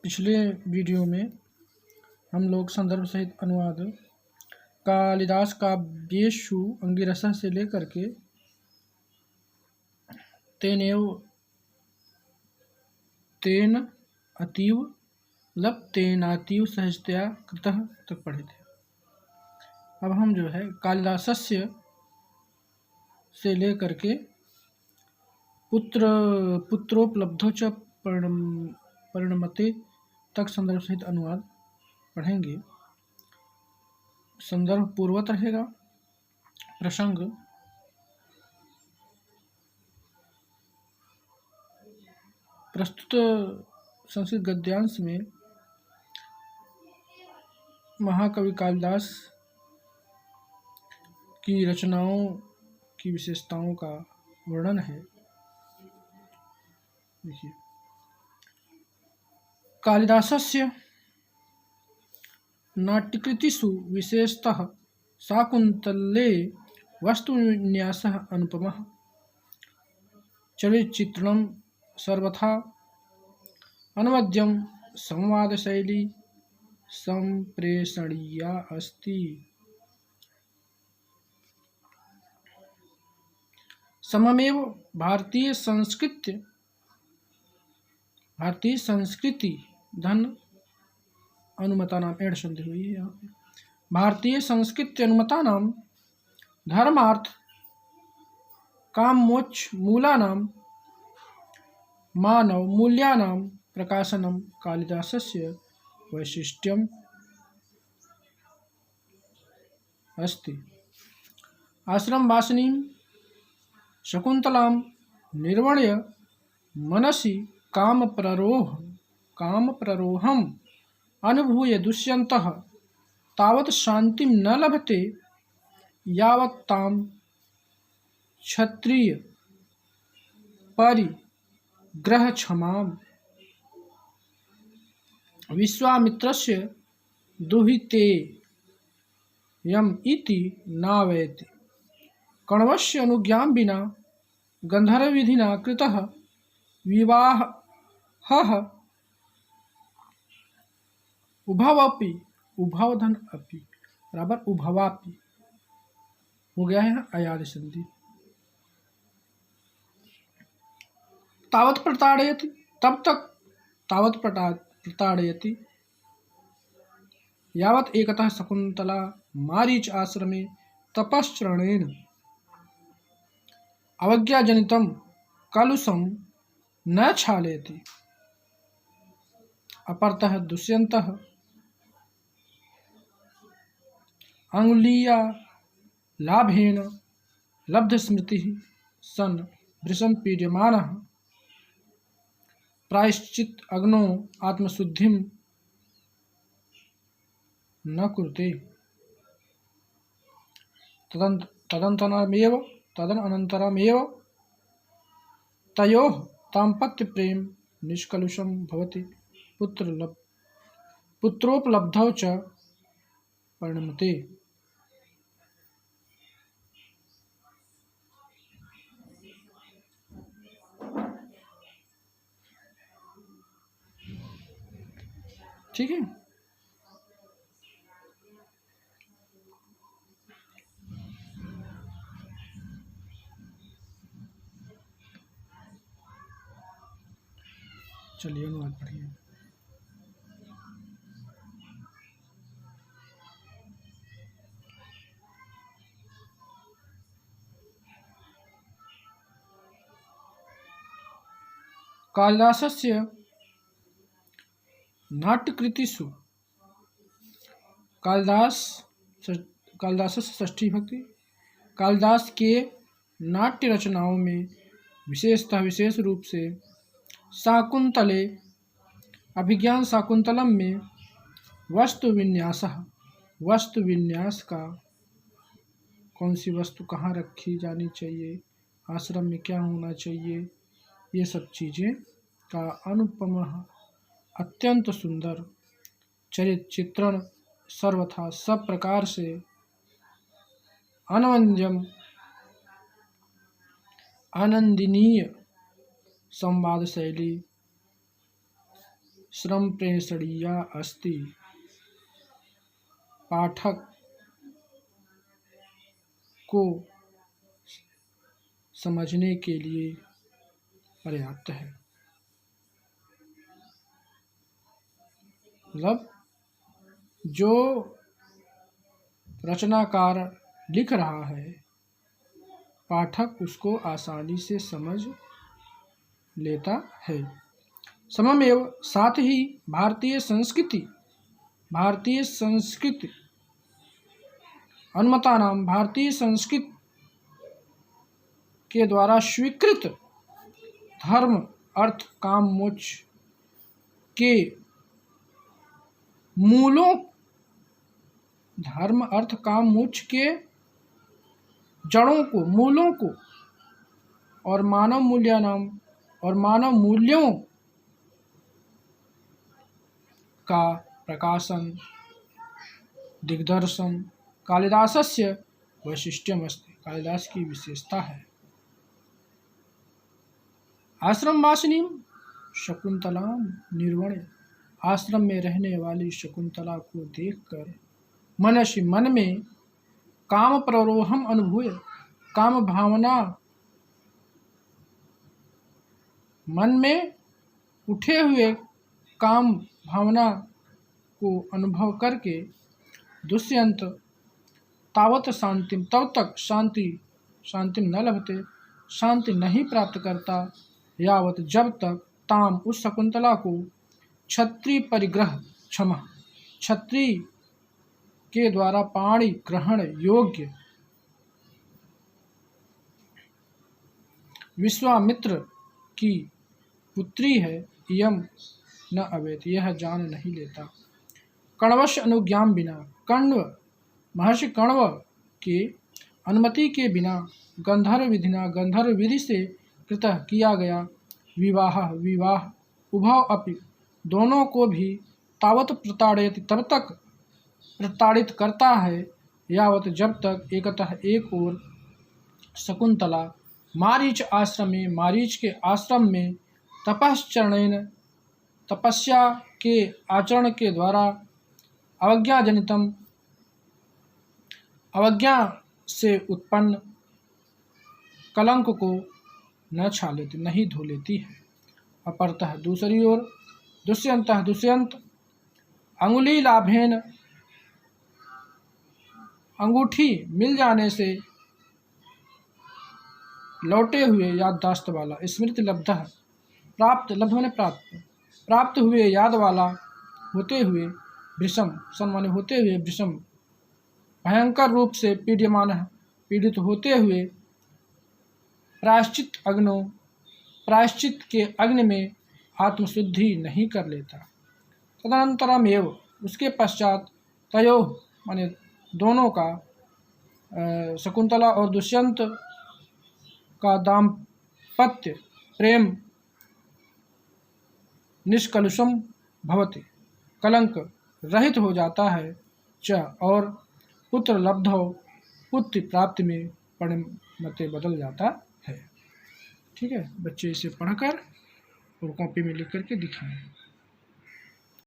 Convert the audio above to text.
पिछले वीडियो में हम लोग संदर्भ सहित अनुवाद कालिदास काव्येषु अंगिरसः से लेकर के तेन अतीव लप्तेनातीव सहजतया कृतः तक पढ़े थे। अब हम जो है कालिदासस्य से लेकर के पुत्रोपलब्धो च परिणमते तक संदर्भ सहित अनुवाद पढ़ेंगे। संदर्भ पूर्वत रहेगा। प्रसंग प्रस्तुत संस्कृत गद्यांश में महाकवि कालिदास की रचनाओं की विशेषताओं का वर्णन है। देखिए, कालिदासस्य नाट्यकृतिषु विशेषतः शाकुन्तले वस्तुविन्यासः अनुपमः। चरितचित्रणं सर्वथा अनवद्यं संवादशैली संप्रेषणीया अस्ति। सममेव भारतीय संस्कृति धन अनुमतानां एड संधि हुई है यहाँ पे। भारतीय संस्कृति अनुमतानां धर्मार्थ काम मोक्ष मूलानां मानव मूल्यानां प्रकाशनं कालिदासस्य वैशिष्ट्यम् अस्ति। आश्रमवासिनीं शकुन्तलां निर्वण्य मनसि कामप्ररोहम् अनुभूय दुष्यन्तः तावत् शान्तिं न लभते यावत् तां क्षत्रिय परिग्रहक्षमां विश्वामित्रस्य दुहितेयम् इति नावयति। कण्वस्य अनुज्ञां विना गन्धर्वविधिना कृतः विवाहः उभवापि हो गया है ना अयाद संधि। तावत् प्रताड़यति तब तक तावत् प्रताड़यति यावत् एकतः शकुन्तला मारीच आश्रमे तपश्चरणेन अवज्ञाजनितं कलुषं न क्षालयति। अपरतः दुष्यन्तः अंगुलीया लाभेन लब्धस्मृतिः सन् वृषं पीड्यमानः प्रायश्चित अग्नौ आत्मशुद्धिं न कुरुते। तदनन्तरमेव तयोः दाम्पत्यप्रेम निष्कलुषं भवति। पुत्रोपलब्धौ च परिणमते। ठीक है। चलिए अनुवाद पढ़िए। कालिदासस्य नाट्यकृतिषु कालिदासस्य षष्ठी भक्ति। कालिदास के नाट्य रचनाओं में विशेष रूप से शाकुंतले अभिज्ञान शाकुंतलम में वस्तु विन्यास का कौन सी वस्तु कहाँ रखी जानी चाहिए, आश्रम में क्या होना चाहिए, ये सब चीज़ें का अनुपम अत्यंत सुंदर चरित्र चित्रण सर्वथा सब प्रकार से आनंदनीय संवाद शैली श्रम प्रेषणीया अस्ति पाठक को समझने के लिए पर्याप्त है। मतलब जो रचनाकार लिख रहा है, पाठक उसको आसानी से समझ लेता है। सममेव साथ ही भारतीय संस्कृति अनुमतानां भारतीय संस्कृति के द्वारा स्वीकृत धर्म अर्थ काम मोक्ष के मूलों धर्म अर्थ काम मोक्ष के जड़ों को मूलों को और मानव मूल्यों का प्रकाशन दिग्दर्शन कालिदासस्य वैशिष्ट्यमस्ति, कालिदास की विशेषता है। आश्रमवासिनी शकुंतलां निर्वण्य, आश्रम में रहने वाली शकुंतला को देखकर मनसि मन में काम प्ररोहम अनुभूय, काम भावना मन में उठे हुए काम भावना को अनुभव करके दुष्यंत तावत शांति तब तक शांति न लभते, शांति नहीं प्राप्त करता, यावत जब तक ताम उस शकुंतला को क्षत्रिय परिग्रह क्षमा क्षत्रिय के द्वारा पाणी ग्रहण योग्य विश्वामित्र की पुत्री है यम न अवेत, यह जान नहीं लेता। कण्वस्य अनुज्ञाम बिना, कण्व महर्षि कण्व के अनुमति के बिना गंधर्व विधि से कृत किया गया विवाह उभव अपि दोनों को भी तावत प्रताड़यति तब तक प्रताड़ित करता है, यावत जब तक एकतः एक ओर शकुंतला मारीच के आश्रम में तपस्या के आचरण के द्वारा अवज्ञा से उत्पन्न कलंक को न छालेती नहीं धो लेती है। अपरतः दूसरी ओर दुष्यंत अंगुली लाभेन अंगूठी मिल जाने से लौटे हुए याददाश्त वाला स्मृति लब्ध प्राप्त हुए याद वाला होते हुए वृषम भयंकर रूप से पीड़ित होते हुए प्रायश्चित के अग्नि में आत्मशुद्धि नहीं कर लेता। तदनंतरम एवं उसके पश्चात तयो माने दोनों का शकुंतला और दुष्यंत का दाम्पत्य प्रेम निष्कलुषम भवति, कलंक रहित हो जाता है च और पुत्र लब्धो पुत्र प्राप्ति में परिणमते बदल जाता है। ठीक है, बच्चे इसे पढ़कर और कॉपी में लिख करके दिखाएं।